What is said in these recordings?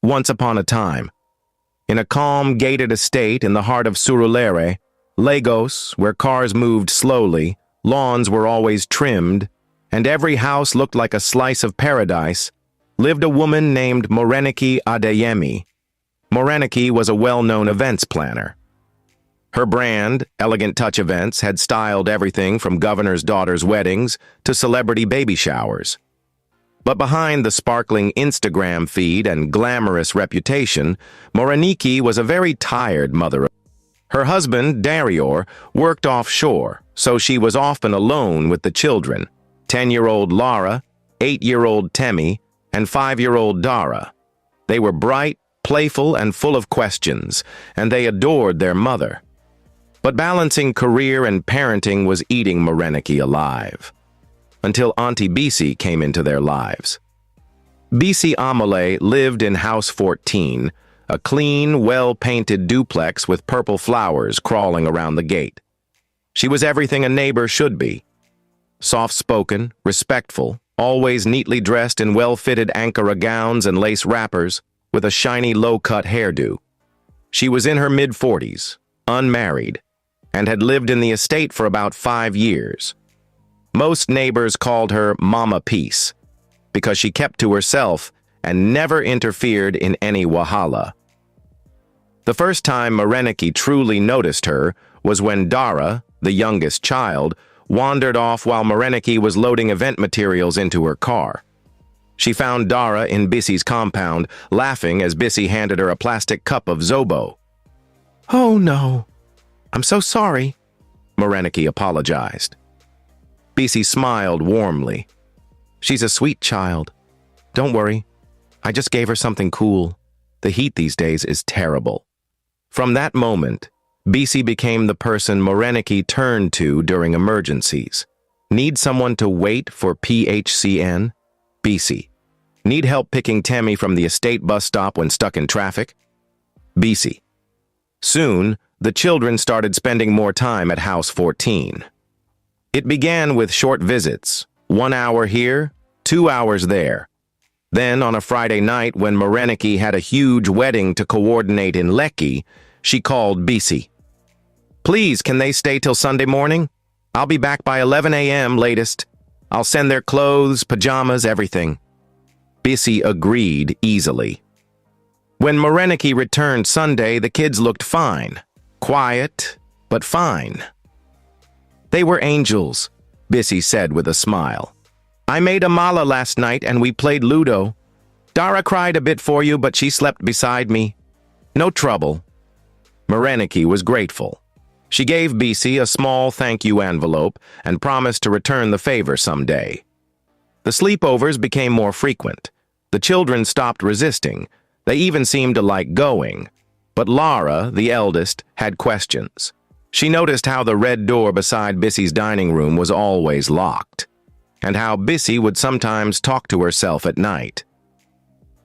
Once upon a time, in a calm, gated estate in the heart of Surulere, Lagos, where cars moved slowly, lawns were always trimmed, and every house looked like a slice of paradise, lived a woman named Morenike Adeyemi. Morenike was a well-known events planner. Her brand, Elegant Touch Events, had styled everything from governor's daughters' weddings to celebrity baby showers. But behind the sparkling Instagram feed and glamorous reputation, Morenike was a very tired mother. Her husband, Darior, worked offshore, so she was often alone with the children, 10-year-old Lara, 8-year-old Temi, and 5-year-old Dara. They were bright, playful, and full of questions, and they adored their mother. But balancing career and parenting was eating Morenike alive. Until Auntie Bisi came into their lives. Bisi Amole lived in House 14, a clean, well-painted duplex with purple flowers crawling around the gate. She was everything a neighbor should be. Soft-spoken, respectful, always neatly dressed in well-fitted Ankara gowns and lace wrappers, with a shiny low-cut hairdo. She was in her mid-40s, unmarried, and had lived in the estate for about 5 years. Most neighbors called her Mama Peace, because she kept to herself and never interfered in any wahala. The first time Morenike truly noticed her was when Dara, the youngest child, wandered off while Morenike was loading event materials into her car. She found Dara in Bisi's compound, laughing as Bisi handed her a plastic cup of Zobo. "Oh no, I'm so sorry," Morenike apologized. Bisi smiled warmly. "She's a sweet child. Don't worry, I just gave her something cool. The heat these days is terrible." From that moment, Bisi became the person Morenike turned to during emergencies. Need someone to wait for PHCN? Bisi. Need help picking Temi from the estate bus stop when stuck in traffic? Bisi. Soon, the children started spending more time at House 14. It began with short visits, 1 hour here, 2 hours there. Then, on a Friday night when Morenike had a huge wedding to coordinate in Lekki, she called Bisi. "Please, can they stay till Sunday morning? I'll be back by 11 a.m. latest. I'll send their clothes, pajamas, everything." Bisi agreed easily. When Morenike returned Sunday, the kids looked fine. Quiet, but fine. "They were angels," Bisi said with a smile. "I made a mala last night and we played Ludo. Dara cried a bit for you, but she slept beside me. No trouble." Morenike was grateful. She gave Bisi a small thank you envelope and promised to return the favor someday. The sleepovers became more frequent. The children stopped resisting. They even seemed to like going. But Lara, the eldest, had questions. She noticed how the red door beside Bisi's dining room was always locked, and how Bisi would sometimes talk to herself at night.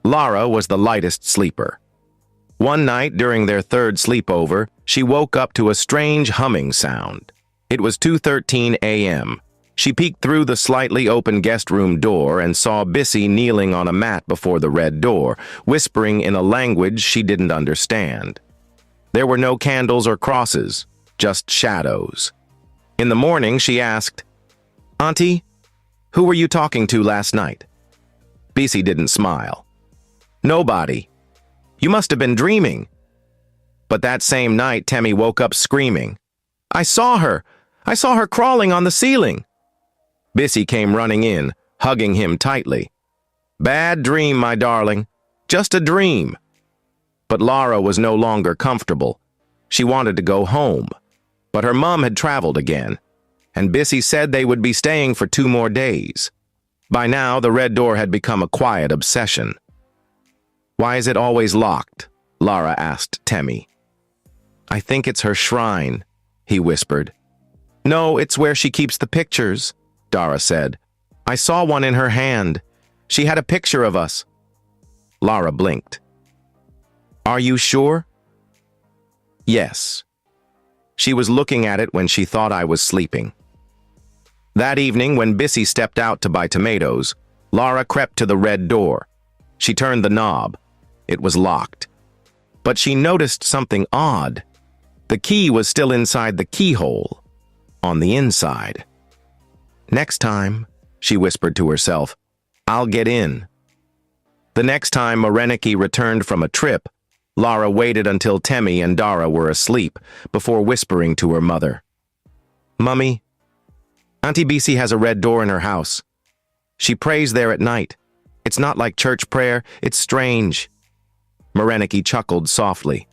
Lara was the lightest sleeper. One night during their third sleepover, she woke up to a strange humming sound. It was 2:13 a.m. She peeked through the slightly open guest room door and saw Bisi kneeling on a mat before the red door, whispering in a language she didn't understand. There were no candles or crosses, just shadows. In the morning, she asked, "Auntie, who were you talking to last night?" Bisi didn't smile. "Nobody. You must have been dreaming." But that same night, Temi woke up screaming, "I saw her! I saw her crawling on the ceiling!" Bisi came running in, hugging him tightly. "Bad dream, my darling. Just a dream." But Lara was no longer comfortable. She wanted to go home. But her mom had traveled again, and Bisi said they would be staying for 2 more days. By now, the red door had become a quiet obsession. "Why is it always locked?" Lara asked Temi. "I think it's her shrine," he whispered. "No, it's where she keeps the pictures," Dara said. "I saw one in her hand. She had a picture of us." Lara blinked. "Are you sure?" "Yes." She was looking at it when she thought I was sleeping. That evening, when Bisi stepped out to buy tomatoes, Lara crept to the red door. She turned the knob. It was locked. But she noticed something odd. The key was still inside the keyhole, on the inside. "Next time," she whispered to herself, "I'll get in." The next time Moreniki returned from a trip, Lara waited until Temi and Dara were asleep before whispering to her mother. "Mummy, Auntie Bisi has a red door in her house. She prays there at night. It's not like church prayer, it's strange." Moreniki chuckled softly.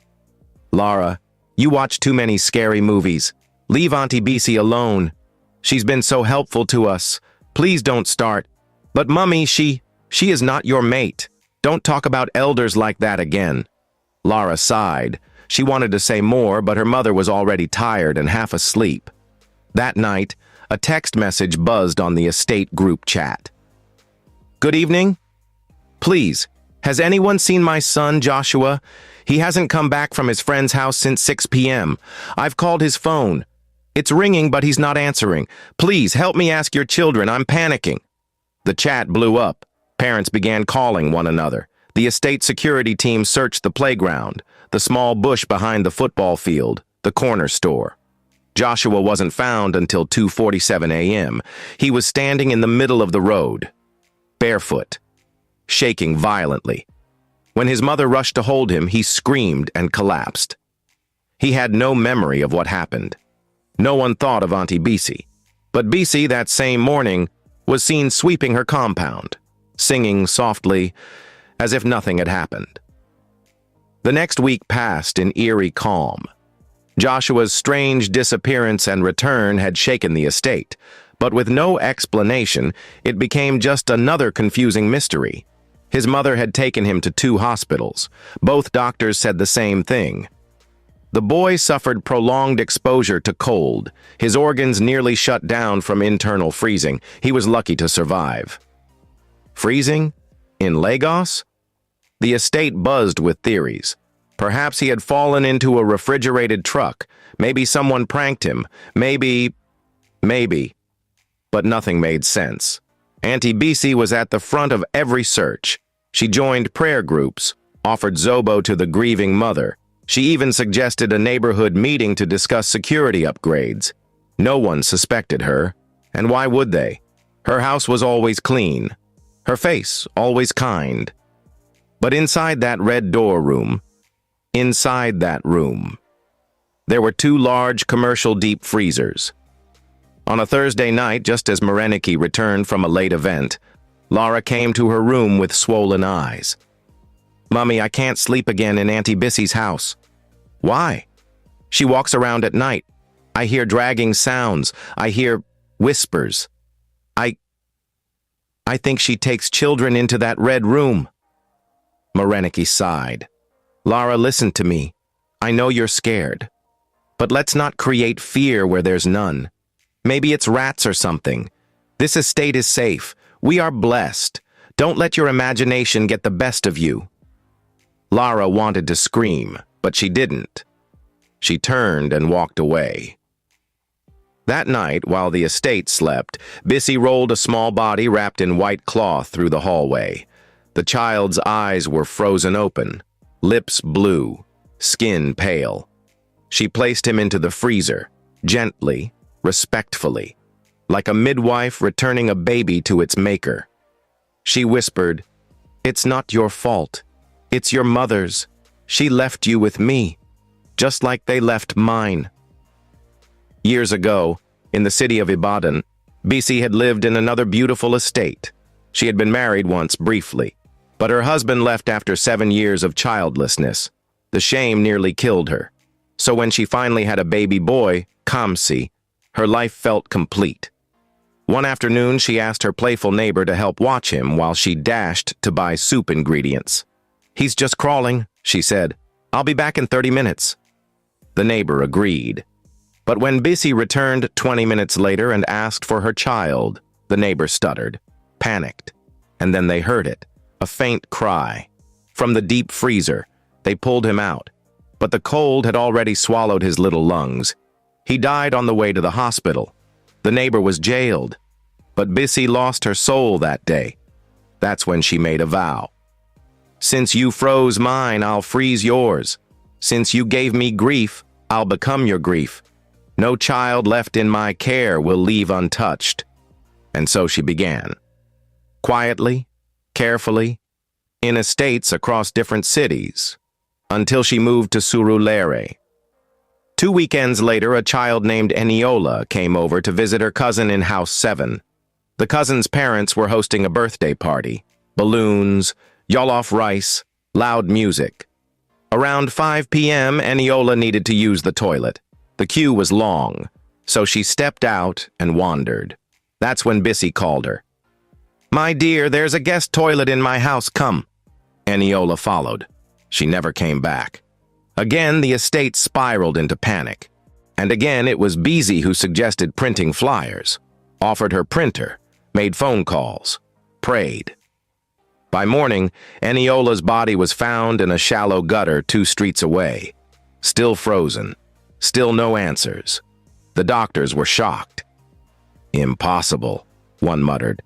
"Lara, you watch too many scary movies. Leave Auntie Bisi alone. She's been so helpful to us. Please don't start." "But Mummy, she is not your mate. Don't talk about elders like that again." Lara sighed. She wanted to say more, but her mother was already tired and half asleep. That night, a text message buzzed on the estate group chat. "Good evening. Please, has anyone seen my son, Joshua? He hasn't come back from his friend's house since 6 p.m. I've called his phone. It's ringing, but he's not answering. Please, help me ask your children. I'm panicking." The chat blew up. Parents began calling one another. The estate security team searched the playground, the small bush behind the football field, the corner store. Joshua wasn't found until 2:47 a.m. He was standing in the middle of the road, barefoot, shaking violently. When his mother rushed to hold him, he screamed and collapsed. He had no memory of what happened. No one thought of Auntie Bisi, but Bisi that same morning was seen sweeping her compound, singing softly as if nothing had happened. The next week passed in eerie calm. Joshua's strange disappearance and return had shaken the estate, but with no explanation, it became just another confusing mystery. His mother had taken him to 2 hospitals. Both doctors said the same thing. The boy suffered prolonged exposure to cold. His organs nearly shut down from internal freezing. He was lucky to survive. Freezing? In Lagos? The estate buzzed with theories. Perhaps he had fallen into a refrigerated truck. Maybe someone pranked him. Maybe. But nothing made sense. Auntie Bisi was at the front of every search. She joined prayer groups, offered Zobo to the grieving mother. She even suggested a neighborhood meeting to discuss security upgrades. No one suspected her, and why would they? Her house was always clean, her face always kind. But inside that red door room, there were 2 large commercial deep freezers. On a Thursday night, just as Moreniki returned from a late event, Lara came to her room with swollen eyes. "Mummy, I can't sleep again in Auntie Bisi's house." "Why?" "She walks around at night. I hear dragging sounds. I hear whispers. I think she takes children into that red room." Moreniki sighed. "Lara, listen to me. I know you're scared. But let's not create fear where there's none. Maybe it's rats or something. This estate is safe. We are blessed. Don't let your imagination get the best of you." Lara wanted to scream, but she didn't. She turned and walked away. That night, while the estate slept, Bisi rolled a small body wrapped in white cloth through the hallway. The child's eyes were frozen open, lips blue, skin pale. She placed him into the freezer, gently, respectfully, like a midwife returning a baby to its maker. She whispered, "It's not your fault. It's your mother's. She left you with me, just like they left mine." Years ago, in the city of Ibadan, Bisi had lived in another beautiful estate. She had been married once briefly, but her husband left after 7 years of childlessness. The shame nearly killed her. So when she finally had a baby boy, Kamsi, her life felt complete. One afternoon, she asked her playful neighbor to help watch him while she dashed to buy soup ingredients. "He's just crawling," she said. "I'll be back in 30 minutes. The neighbor agreed. But when Bisi returned 20 minutes later and asked for her child, the neighbor stuttered, panicked, and then they heard it, a faint cry. From the deep freezer, they pulled him out, but the cold had already swallowed his little lungs. He died on the way to the hospital. The neighbor was jailed, but Bisi lost her soul that day. That's when she made a vow. Since you froze mine, I'll freeze yours. Since you gave me grief, I'll become your grief. No child left in my care will leave untouched." And so she began. Quietly, carefully, in estates across different cities, until she moved to Surulere. 2 weekends later, a child named Eniola came over to visit her cousin in House 7. The cousin's parents were hosting a birthday party. Balloons, jollof rice, loud music. Around 5 p.m., Eniola needed to use the toilet. The queue was long, so she stepped out and wandered. That's when Bissy called her. "My dear, there's a guest toilet in my house, come." Eniola followed. She never came back. Again, the estate spiraled into panic. And again, it was Bissy who suggested printing flyers, offered her printer, made phone calls, prayed. By morning, Eniola's body was found in a shallow gutter 2 streets away. Still frozen. Still no answers. The doctors were shocked. "Impossible," one muttered.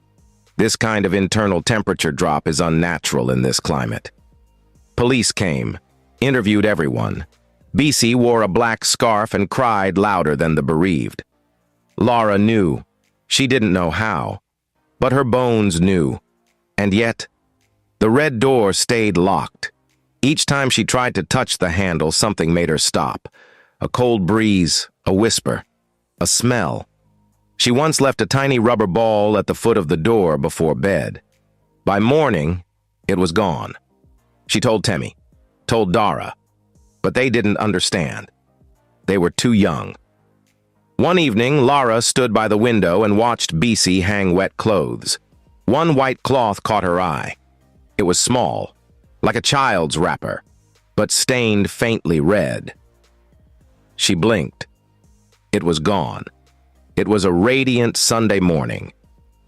"This kind of internal temperature drop is unnatural in this climate." Police came, interviewed everyone. Bissy wore a black scarf and cried louder than the bereaved. Laura knew. She didn't know how. But her bones knew. And yet, the red door stayed locked. Each time she tried to touch the handle, something made her stop. A cold breeze, a whisper, a smell. She once left a tiny rubber ball at the foot of the door before bed. By morning, it was gone. She told Temmie, told Dara, but they didn't understand. They were too young. One evening, Lara stood by the window and watched Bissy hang wet clothes. One white cloth caught her eye. It was small, like a child's wrapper, but stained faintly red. She blinked. It was gone. It was a radiant Sunday morning.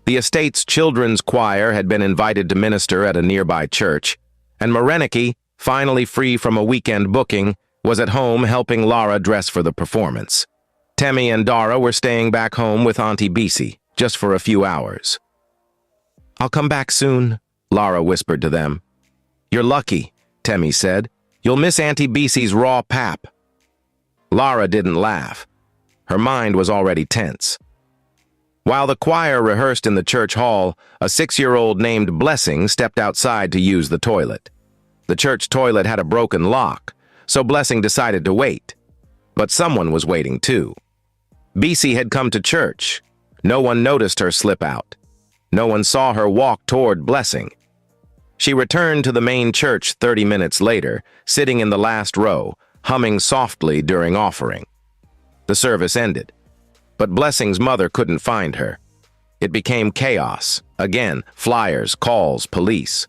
The estate's children's choir had been invited to minister at a nearby church, and Mareniki, finally free from a weekend booking, was at home helping Lara dress for the performance. Temmie and Dara were staying back home with Auntie Bissy, just for a few hours. "I'll come back soon," Lara whispered to them. "You're lucky," Temmie said. "You'll miss Auntie Bissy's raw pap." Lara didn't laugh. Her mind was already tense. While the choir rehearsed in the church hall, a 6-year-old named Blessing stepped outside to use the toilet. The church toilet had a broken lock, so Blessing decided to wait. But someone was waiting too. Bissy had come to church. No one noticed her slip out. No one saw her walk toward Blessing. She returned to the main church 30 minutes later, sitting in the last row, humming softly during offering. The service ended, but Blessing's mother couldn't find her. It became chaos. Again, flyers, calls, police.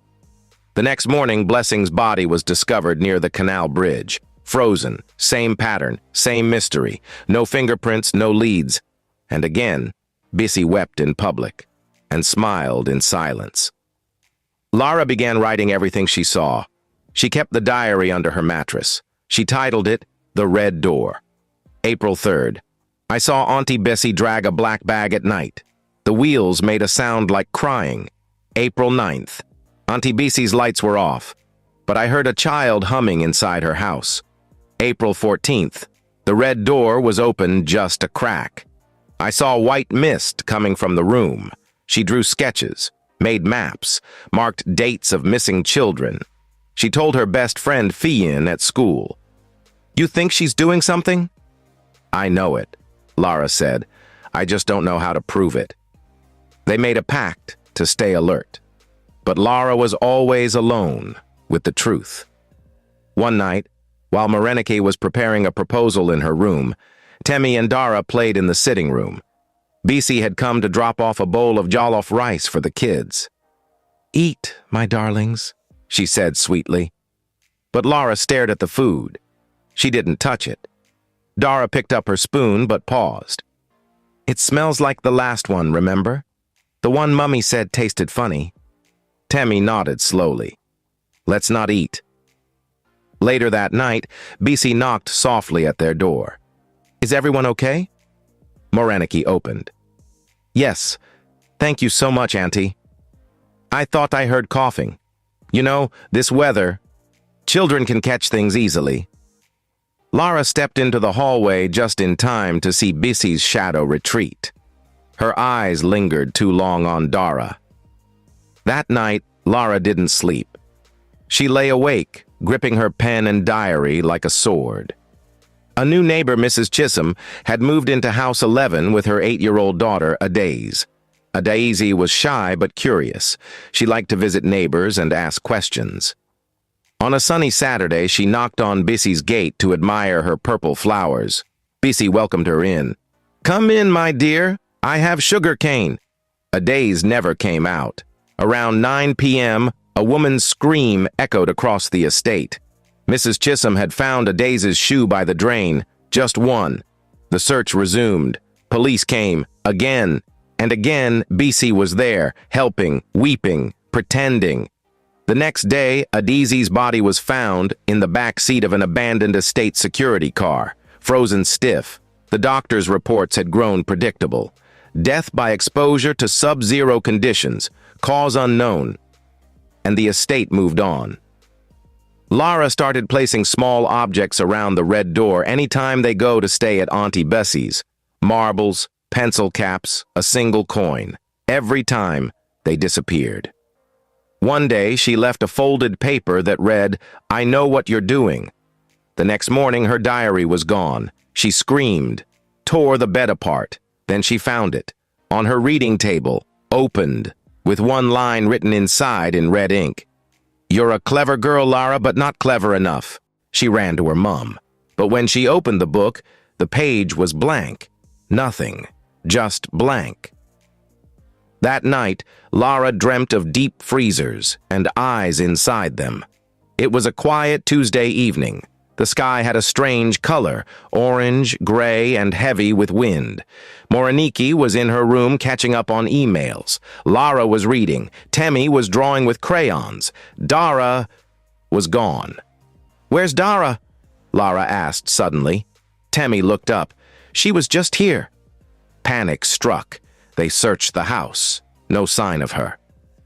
The next morning, Blessing's body was discovered near the canal bridge. Frozen, same pattern, same mystery, no fingerprints, no leads. And again, Bissy wept in public and smiled in silence. Lara began writing everything she saw. She kept the diary under her mattress. She titled it, "The Red Door." April 3rd. I saw Auntie Bissy drag a black bag at night. The wheels made a sound like crying. April 9th. Auntie Bissy's lights were off, but I heard a child humming inside her house. April 14th. The red door was open just a crack. I saw white mist coming from the room. She drew sketches, made maps, marked dates of missing children. She told her best friend Fiyin at school. "You think she's doing something?" "I know it," Lara said. "I just don't know how to prove it." They made a pact to stay alert. But Lara was always alone with the truth. One night, while Mareniki was preparing a proposal in her room, Temmie and Dara played in the sitting room. Bissy had come to drop off a bowl of jollof rice for the kids. "Eat, my darlings," she said sweetly. But Lara stared at the food. She didn't touch it. Dara picked up her spoon but paused. "It smells like the last one, remember? The one Mummy said tasted funny." Temmie nodded slowly. "Let's not eat." Later that night, Bissy knocked softly at their door. "Is everyone okay?" Mareniki opened. "Yes, thank you so much, Auntie." "I thought I heard coughing." You know, this weather, children can catch things easily. Lara stepped into the hallway just in time to see Bissy's shadow retreat. Her eyes lingered too long on Dara. That night, Lara didn't sleep. She lay awake, gripping her pen and diary like a sword. A new neighbor, Mrs. Chisholm, had moved into House 11 with her 8-year-old daughter, Adaise. Adaise was shy but curious. She liked to visit neighbors and ask questions. On a sunny Saturday, she knocked on Bissy's gate to admire her purple flowers. Bissy welcomed her in. "Come in, my dear. I have sugar cane." Adaise never came out. Around 9 p.m., a woman's scream echoed across the estate. Mrs. Chisholm had found Adaise's shoe by the drain, just one. The search resumed. Police came, again, and again Bissy was there, helping, weeping, pretending. The next day, Adaise's body was found in the back seat of an abandoned estate security car, frozen stiff. The doctor's reports had grown predictable. Death by exposure to sub-zero conditions, cause unknown. And the estate moved on. Lara started placing small objects around the red door anytime they go to stay at Auntie Bessie's. Marbles, pencil caps, a single coin. Every time, they disappeared. One day, she left a folded paper that read, "I know what you're doing." The next morning, her diary was gone. She screamed, tore the bed apart. Then she found it, on her reading table, opened, with one line written inside in red ink. "You're a clever girl, Lara, but not clever enough." She ran to her mom. But when she opened the book, the page was blank. Nothing, just blank. That night, Lara dreamt of deep freezers and eyes inside them. It was a quiet Tuesday evening. The sky had a strange color, orange, gray, and heavy with wind. Moreniki was in her room catching up on emails. Lara was reading. Temmie was drawing with crayons. Dara was gone. "Where's Dara?" Lara asked suddenly. Temmie looked up. "She was just here." Panic struck. They searched the house. No sign of her.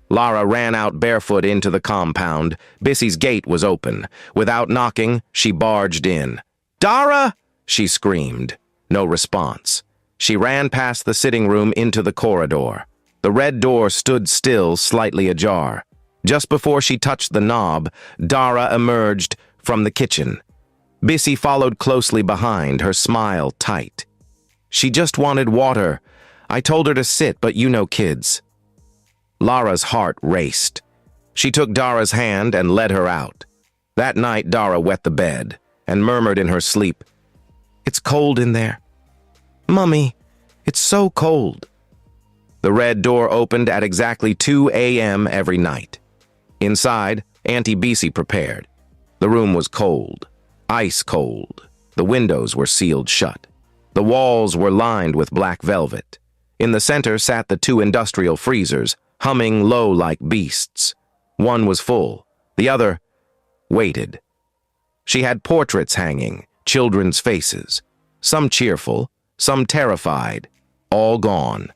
Lara ran out barefoot into the compound. Bissy's gate was open. Without knocking, she barged in. "Dara!" she screamed. No response. She ran past the sitting room into the corridor. The red door stood still, slightly ajar. Just before she touched the knob, Dara emerged from the kitchen. Bissy followed closely behind, her smile tight. "She just wanted water. I told her to sit, but you know kids." Lara's heart raced. She took Dara's hand and led her out. That night, Dara wet the bed and murmured in her sleep, "It's cold in there. Mummy, it's so cold." The red door opened at exactly 2 a.m. every night. Inside, Auntie Bissy prepared. The room was cold, ice cold. The windows were sealed shut. The walls were lined with black velvet. In the center sat the 2 industrial freezers, humming low like beasts. One was full. The other waited. She had portraits hanging, children's faces. Some cheerful, some terrified, all gone.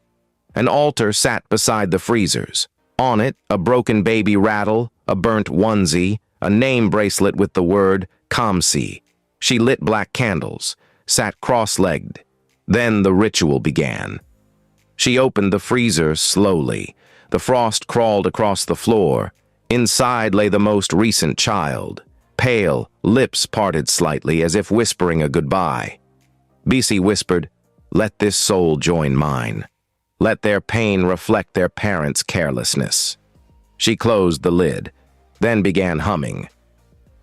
An altar sat beside the freezers. On it, a broken baby rattle, a burnt onesie, a name bracelet with the word Kamsi. She lit black candles, sat cross-legged. Then the ritual began. She opened the freezer slowly. The frost crawled across the floor. Inside lay the most recent child, pale, lips parted slightly as if whispering a goodbye. Bissy whispered, "Let this soul join mine. Let their pain reflect their parents' carelessness." She closed the lid, then began humming.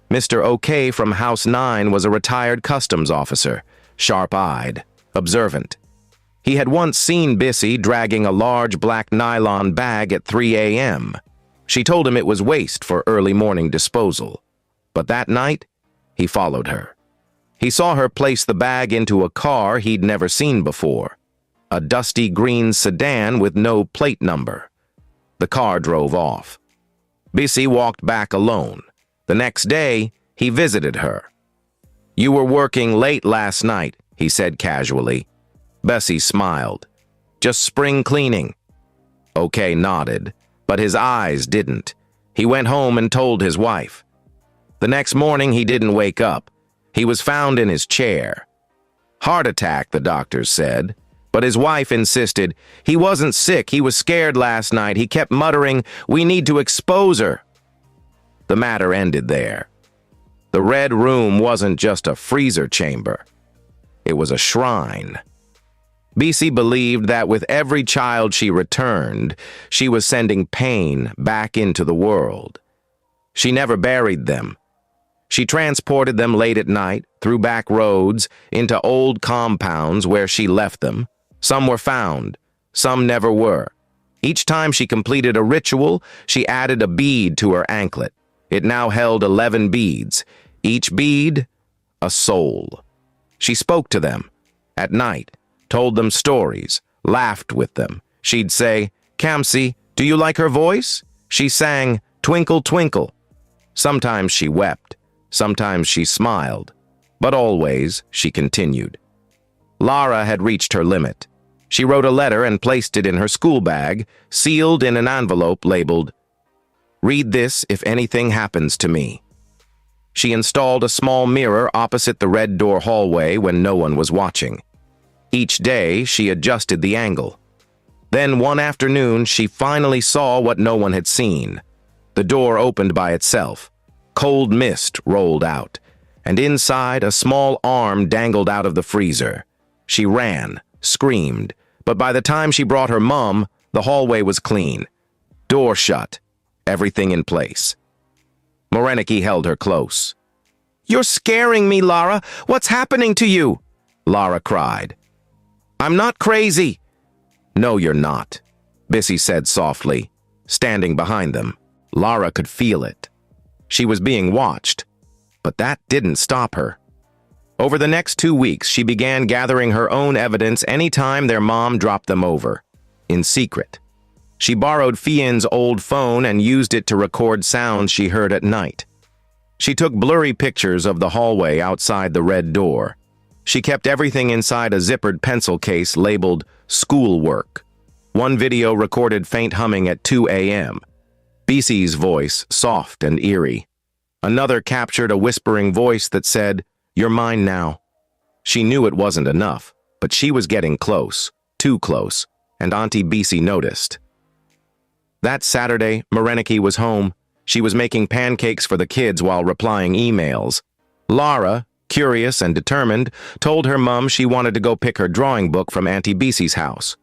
Mr. OK from House 9 was a retired customs officer, sharp-eyed, observant. He had once seen Bissy dragging a large black nylon bag at 3 a.m. She told him it was waste for early morning disposal. But that night, he followed her. He saw her place the bag into a car he'd never seen before, a dusty green sedan with no plate number. The car drove off. Bissy walked back alone. The next day, he visited her. "You were working late last night," he said casually. Bessie smiled. "Just spring cleaning." OK nodded, but his eyes didn't. He went home and told his wife. The next morning, he didn't wake up. He was found in his chair. Heart attack, the doctors said. But his wife insisted. He wasn't sick. He was scared last night. He kept muttering, "We need to expose her." The matter ended there. The Red Room wasn't just a freezer chamber. It was a shrine. BC believed that with every child she returned, she was sending pain back into the world. She never buried them. She transported them late at night, through back roads, into old compounds where she left them. Some were found, some never were. Each time she completed a ritual, she added a bead to her anklet. It now held 11 beads, each bead a soul. She spoke to them at night, told them stories, laughed with them. She'd say, "Kamsi, do you like her voice?" She sang, "Twinkle, twinkle." Sometimes she wept, sometimes she smiled, but always she continued. Lara had reached her limit. She wrote a letter and placed it in her school bag, sealed in an envelope labeled, "Read this if anything happens to me." She installed a small mirror opposite the red door hallway when no one was watching. Each day, she adjusted the angle. Then one afternoon, she finally saw what no one had seen. The door opened by itself. Cold mist rolled out, and inside a small arm dangled out of the freezer. She ran, screamed, but by the time she brought her mom, the hallway was clean. Door shut, everything in place. Moreniki held her close. "You're scaring me, Lara. What's happening to you?" Lara cried. "I'm not crazy." "No, you're not," Bissy said softly, standing behind them. Lara could feel it. She was being watched, but that didn't stop her. Over the next 2 weeks, she began gathering her own evidence anytime their mom dropped them over, in secret. She borrowed Fien's old phone and used it to record sounds she heard at night. She took blurry pictures of the hallway outside the red door. She kept everything inside a zippered pencil case labeled "Schoolwork." One video recorded faint humming at 2 a.m. BC's voice, soft and eerie. Another captured a whispering voice that said, "You're mine now." She knew it wasn't enough, but she was getting close, too close, and Auntie BC noticed. That Saturday, Moreniki was home. She was making pancakes for the kids while replying emails. Lara, curious and determined, told her mum she wanted to go pick her drawing book from Auntie BC's house.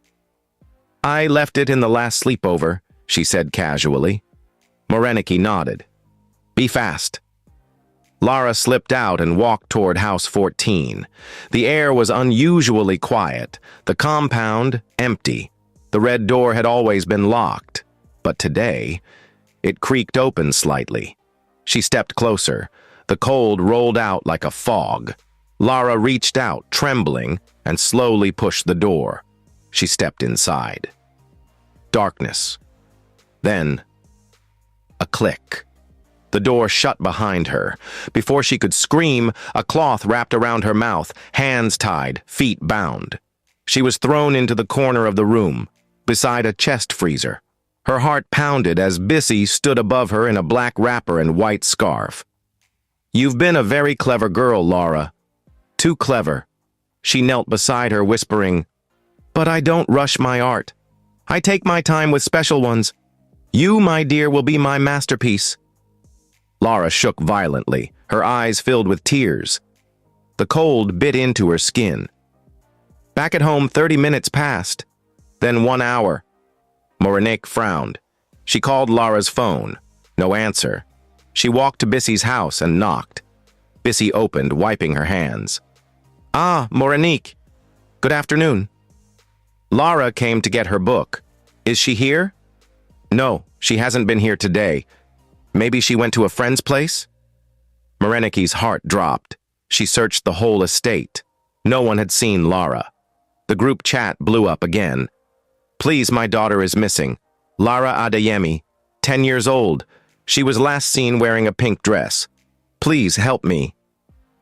"I left it in the last sleepover," she said casually. Moreniki nodded. "Be fast." Lara slipped out and walked toward House 14. The air was unusually quiet, the compound empty. The red door had always been locked, but today, it creaked open slightly. She stepped closer. The cold rolled out like a fog. Lara reached out, trembling, and slowly pushed the door. She stepped inside. Darkness. Then, a click. The door shut behind her. Before she could scream, a cloth wrapped around her mouth, hands tied, feet bound. She was thrown into the corner of the room, beside a chest freezer. Her heart pounded as Bissy stood above her in a black wrapper and white scarf. "You've been a very clever girl, Lara. Too clever." She knelt beside her, whispering, "But I don't rush my art. I take my time with special ones. You, my dear, will be my masterpiece." Lara shook violently, her eyes filled with tears. The cold bit into her skin. Back at home, 30 minutes passed, then 1 hour. Morenik frowned. She called Lara's phone. No answer. She walked to Bissy's house and knocked. Bissy opened, wiping her hands. "Ah, Morenik. Good afternoon." Lara came to get her book. "Is she here?" "No, she hasn't been here today. Maybe she went to a friend's place?" Moreniki's heart dropped. She searched the whole estate. No one had seen Lara. The group chat blew up again. "Please, my daughter is missing. Lara Adeyemi, 10 years old. She was last seen wearing a pink dress. Please help me."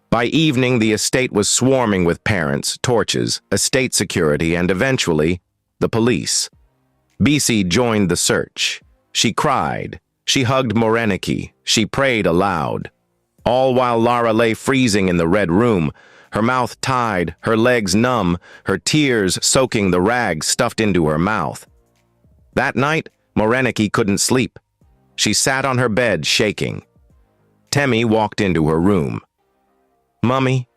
By evening, the estate was swarming with parents, torches, estate security, and eventually, the police. BC joined the search. She cried, She hugged Moreniki. She prayed aloud. All while Lara lay freezing in the red room, her mouth tied, her legs numb, her tears soaking the rags stuffed into her mouth. That night, Moreniki couldn't sleep. She sat on her bed, shaking. Temmie walked into her room. "Mummy,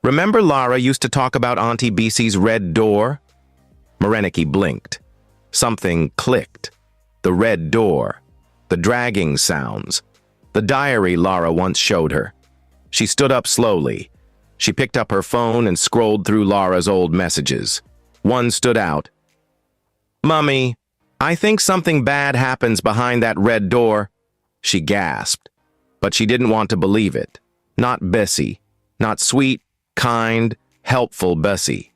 remember Lara used to talk about Auntie Bisi's red door?" Moreniki blinked. Something clicked. The red door. The dragging sounds. The diary Lara once showed her. She stood up slowly. She picked up her phone and scrolled through Lara's old messages. One stood out. "Mummy, I think something bad happens behind that red door." She gasped, but she didn't want to believe it. Not Bessie. Not sweet, kind, helpful Bessie.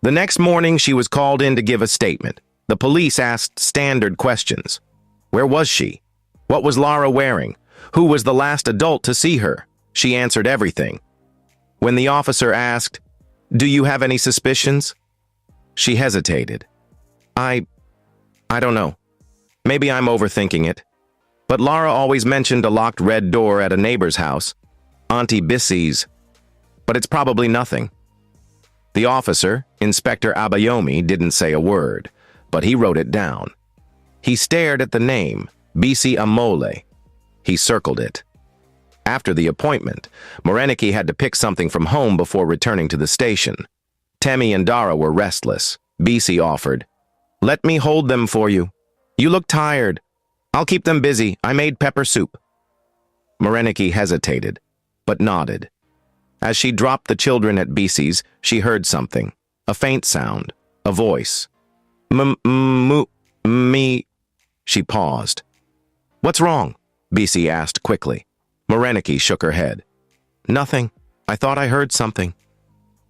The next morning, she was called in to give a statement. The police asked standard questions. Where was she? What was Lara wearing? Who was the last adult to see her? She answered everything. When the officer asked, "Do you have any suspicions?" she hesitated. I don't know. Maybe I'm overthinking it. But Lara always mentioned a locked red door at a neighbor's house. Auntie Bisi's. But it's probably nothing. The officer, Inspector Abayomi, didn't say a word, but he wrote it down. He stared at the name, Bisi Amole. He circled it. After the appointment, Moreniki had to pick something from home before returning to the station. Temmie and Dara were restless. Bisi offered, "Let me hold them for you. You look tired. I'll keep them busy. I made pepper soup." Moreniki hesitated, but nodded. As she dropped the children at Bisi's, she heard something. A faint sound. A voice. Me. She paused. "What's wrong?" Bisi asked quickly. Moreniki shook her head. "Nothing. I thought I heard something."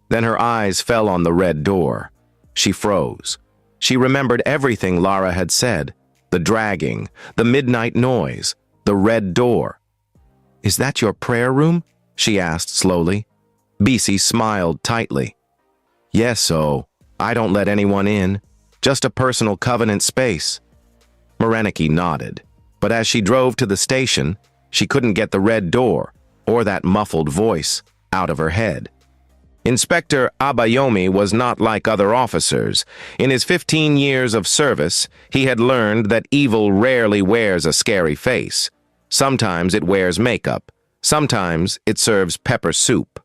Then her eyes fell on the red door. She froze. She remembered everything Lara had said. The dragging, the midnight noise, the red door. "Is that your prayer room?" she asked slowly. Bisi smiled tightly. "Yes, I don't let anyone in. Just a personal covenant space." Moreniki nodded, but as she drove to the station, she couldn't get the red door or that muffled voice out of her head. Inspector Abayomi was not like other officers. In his 15 years of service, he had learned that evil rarely wears a scary face. Sometimes it wears makeup. Sometimes it serves pepper soup.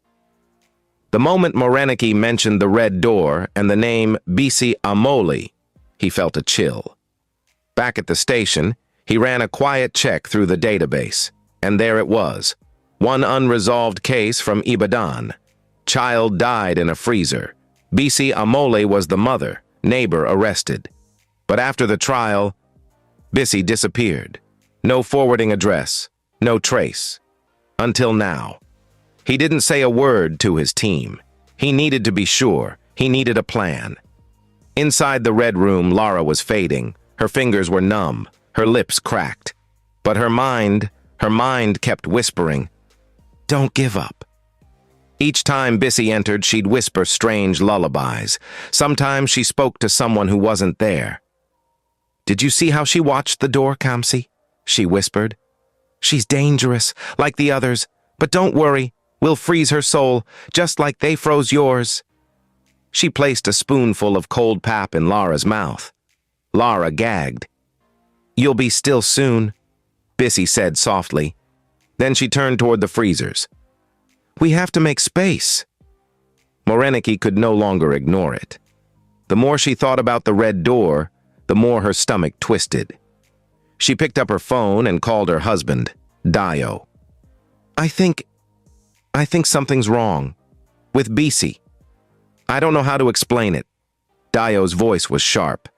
The moment Moreniki mentioned the red door and the name Bisi Amole, he felt a chill. Back at the station, he ran a quiet check through the database, and there it was. One unresolved case from Ibadan. Child died in a freezer. Bisi Amole was the mother, neighbor arrested. But after the trial, Bisi disappeared. No forwarding address, no trace. Until now. He didn't say a word to his team. He needed to be sure. He needed a plan. Inside the red room, Lara was fading. Her fingers were numb, her lips cracked. But her mind kept whispering, "Don't give up." Each time Bisi entered, she'd whisper strange lullabies. Sometimes she spoke to someone who wasn't there. "Did you see how she watched the door, Kamsi?" she whispered. "She's dangerous, like the others, but don't worry, we'll freeze her soul, just like they froze yours." She placed a spoonful of cold pap in Lara's mouth. Lara gagged. "You'll be still soon," Bisi said softly. Then she turned toward the freezers. "We have to make space." Moreniki could no longer ignore it. The more she thought about the red door, the more her stomach twisted. She picked up her phone and called her husband, Dio. I think something's wrong. With Bisi. I don't know how to explain it." Dio's voice was sharp.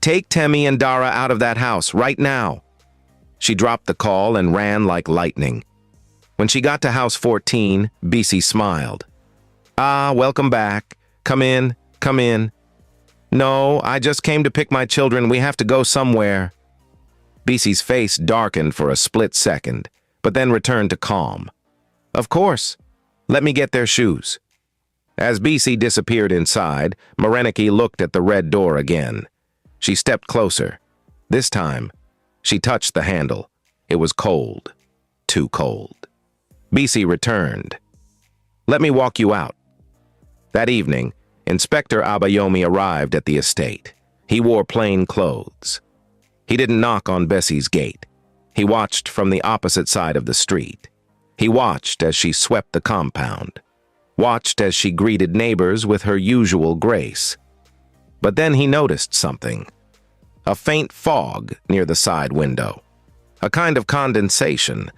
"Take Temmie and Dara out of that house, right now." She dropped the call and ran like lightning. When she got to house 14, Bisi smiled. "Ah, welcome back. Come in, come in." "No, I just came to pick my children. We have to go somewhere." Bisi's face darkened for a split second, but then returned to calm. "Of course. Let me get their shoes." As Bisi disappeared inside, Moreniki looked at the red door again. She stepped closer. This time, She touched the handle. It was cold. Too cold. Bisi returned. "Let me walk you out." That evening, Inspector Abayomi arrived at the estate. He wore plain clothes. He didn't knock on Bessie's gate. He watched from the opposite side of the street. He watched as she swept the compound. Watched as she greeted neighbors with her usual grace. But then he noticed something. A faint fog near the side window. A kind of condensation,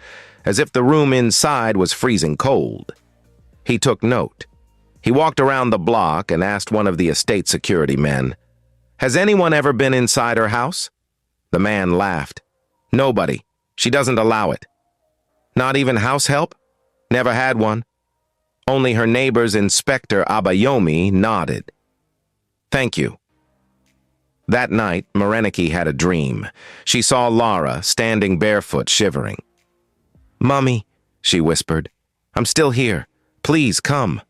as if the room inside was freezing cold. He took note. He walked around the block and asked one of the estate security men, "Has anyone ever been inside her house?" The man laughed. "Nobody. She doesn't allow it." "Not even house help?" "Never had one." Only her neighbor's Inspector Abayomi nodded. "Thank you." That night, Moreniki had a dream. She saw Lara standing barefoot, shivering. "Mummy," she whispered, "I'm still here. Please come."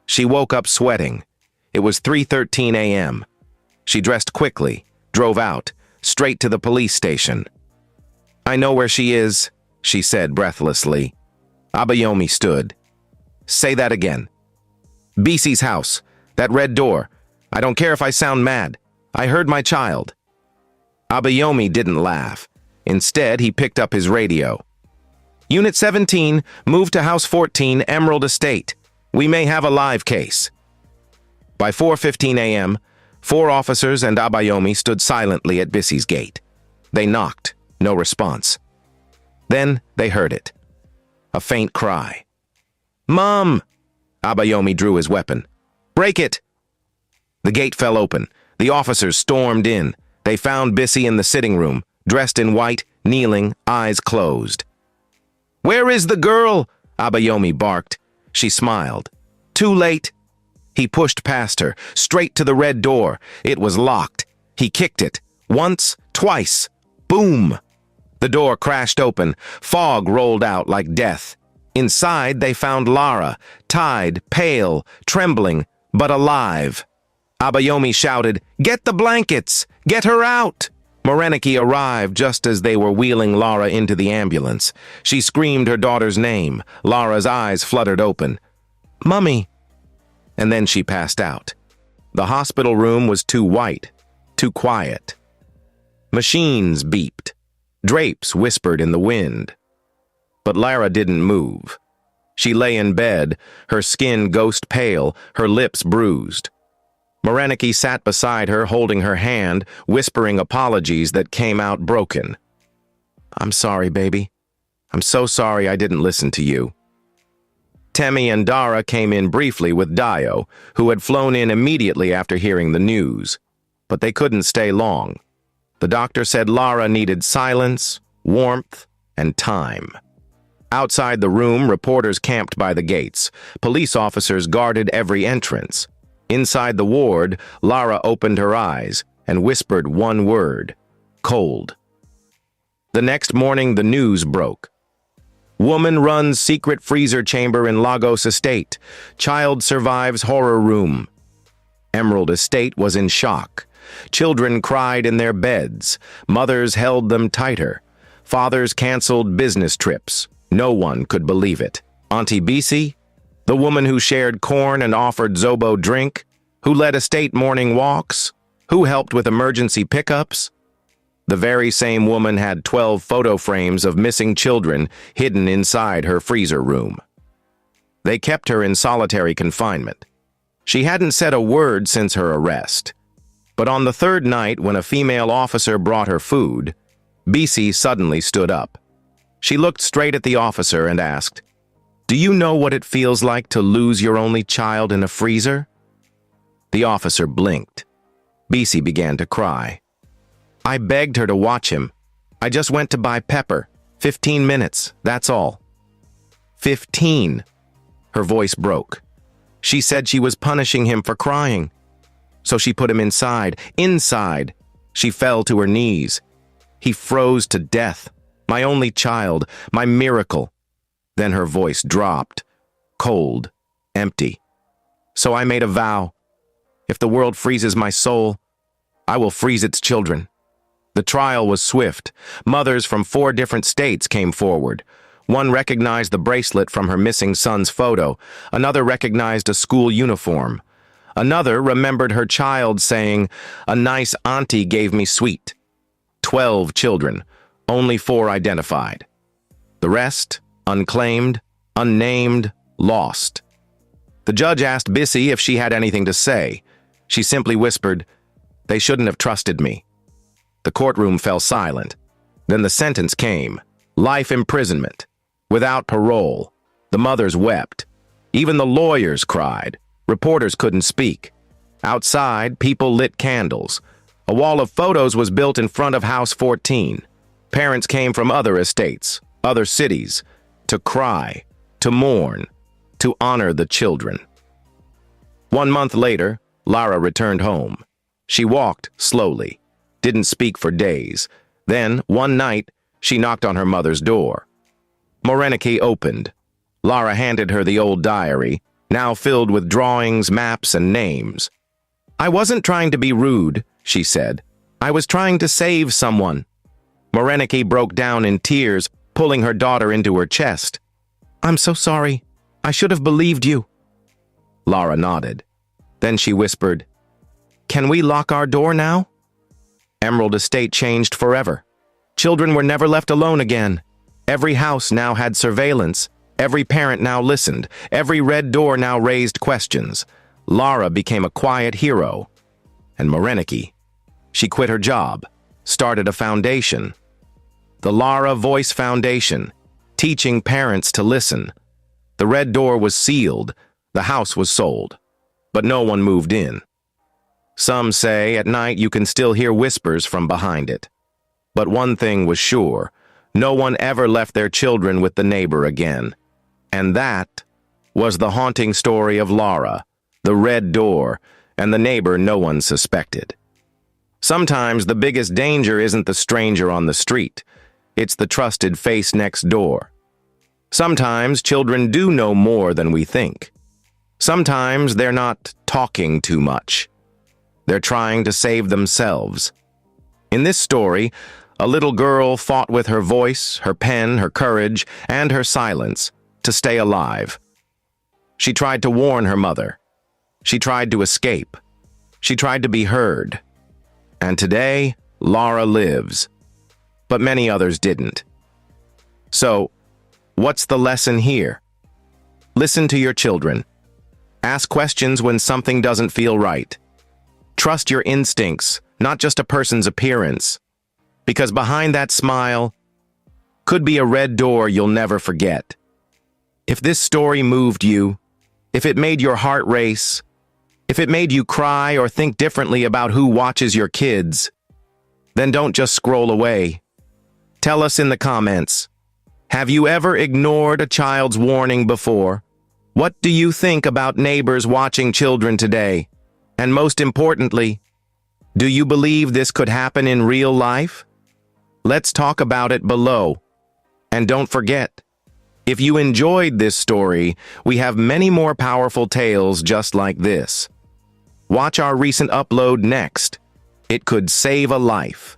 She woke up sweating. It was 3:13 a.m. She dressed quickly, drove out, straight to the police station. "I know where she is," she said breathlessly. Abayomi stood. "Say that again." "Bisi's house. That red door. I don't care if I sound mad. I heard my child." Abayomi didn't laugh. Instead, he picked up his radio. "Unit 17, move to House 14, Emerald Estate. We may have a live case." By 4:15 a.m., 4 officers and Abayomi stood silently at Bisi's gate. They knocked. No response. Then they heard it. A faint cry. "Mom!" Abayomi drew his weapon. "Break it!" The gate fell open. The officers stormed in. They found Bisi in the sitting room, dressed in white, kneeling, eyes closed. "Where is the girl?" Abayomi barked. She smiled. "Too late." He pushed past her, straight to the red door. It was locked. He kicked it. Once, twice. Boom! The door crashed open. Fog rolled out like death. Inside, they found Lara, tied, pale, trembling, but alive. Abayomi shouted, "Get the blankets! Get her out!" Moreniki arrived just as they were wheeling Lara into the ambulance. She screamed her daughter's name. Lara's eyes fluttered open. "Mummy!" And then she passed out. The hospital room was too white, too quiet. Machines beeped. Drapes whispered in the wind. But Lara didn't move. She lay in bed, her skin ghost pale, her lips bruised. Moreniki sat beside her, holding her hand, whispering apologies that came out broken. "I'm sorry, baby. I'm so sorry I didn't listen to you." Temi and Dara came in briefly with Dio, who had flown in immediately after hearing the news. But they couldn't stay long. The doctor said Lara needed silence, warmth, and time. Outside the room, reporters camped by the gates. Police officers guarded every entrance. Inside the ward, Lara opened her eyes and whispered one word: cold. The next morning, the news broke. Woman runs secret freezer chamber in Lagos Estate. Child survives horror room. Emerald Estate was in shock. Children cried in their beds. Mothers held them tighter. Fathers canceled business trips. No one could believe it. Auntie Bisi, the woman who shared corn and offered Zobo drink, who led estate morning walks, who helped with emergency pickups. The very same woman had 12 photo frames of missing children hidden inside her freezer room. They kept her in solitary confinement. She hadn't said a word since her arrest. But on the third night, when a female officer brought her food, Bisi suddenly stood up. She looked straight at the officer and asked, "Do you know what it feels like to lose your only child in a freezer?" The officer blinked. Bisi began to cry. "I begged her to watch him. I just went to buy pepper. 15 minutes, that's all." 15. Her voice broke. She said she was punishing him for crying. So she put him inside. She fell to her knees. He froze to death. My only child, my miracle. Then her voice dropped, cold, empty. So I made a vow. If the world freezes my soul, I will freeze its children. The trial was swift. Mothers from 4 different states came forward. One recognized the bracelet from her missing son's photo. Another recognized a school uniform. Another remembered her child saying, "A nice auntie gave me sweet." 12 children, only 4 identified. The rest, unclaimed, unnamed, lost. The judge asked Bissy if she had anything to say. She simply whispered, "They shouldn't have trusted me." The courtroom fell silent. Then the sentence came, life imprisonment, without parole. The mothers wept. Even the lawyers cried. Reporters couldn't speak. Outside, people lit candles. A wall of photos was built in front of House 14. Parents came from other estates, other cities, to cry, to mourn, to honor the children. 1 month later, Lara returned home. She walked slowly, didn't speak for days. Then, one night, she knocked on her mother's door. Morenike opened. Lara handed her the old diary, now filled with drawings, maps, and names. "I wasn't trying to be rude," she said. "I was trying to save someone." Morenike broke down in tears, pulling her daughter into her chest. "I'm so sorry. I should have believed you." Lara nodded. Then she whispered, "Can we lock our door now?" Emerald Estate changed forever. Children were never left alone again. Every house now had surveillance. Every parent now listened. Every red door now raised questions. Lara became a quiet hero. And Morenike, she quit her job, started a foundation. The Lara Voice Foundation, teaching parents to listen. The red door was sealed. The house was sold. But no one moved in. Some say at night you can still hear whispers from behind it. But one thing was sure, no one ever left their children with the neighbor again. And that was the haunting story of Lara, the red door, and the neighbor no one suspected. Sometimes the biggest danger isn't the stranger on the street. It's the trusted face next door. Sometimes children do know more than we think. Sometimes they're not talking too much. They're trying to save themselves. In this story, a little girl fought with her voice, her pen, her courage, and her silence to stay alive. She tried to warn her mother. She tried to escape. She tried to be heard. And today, Lara lives. But many others didn't. So, what's the lesson here? Listen to your children. Ask questions when something doesn't feel right. Trust your instincts, not just a person's appearance. Because behind that smile could be a red door you'll never forget. If this story moved you, if it made your heart race, if it made you cry or think differently about who watches your kids, then don't just scroll away. Tell us in the comments, have you ever ignored a child's warning before? What do you think about neighbors watching children today? And most importantly, do you believe this could happen in real life? Let's talk about it below. And don't forget, if you enjoyed this story, we have many more powerful tales just like this. Watch our recent upload next. It could save a life.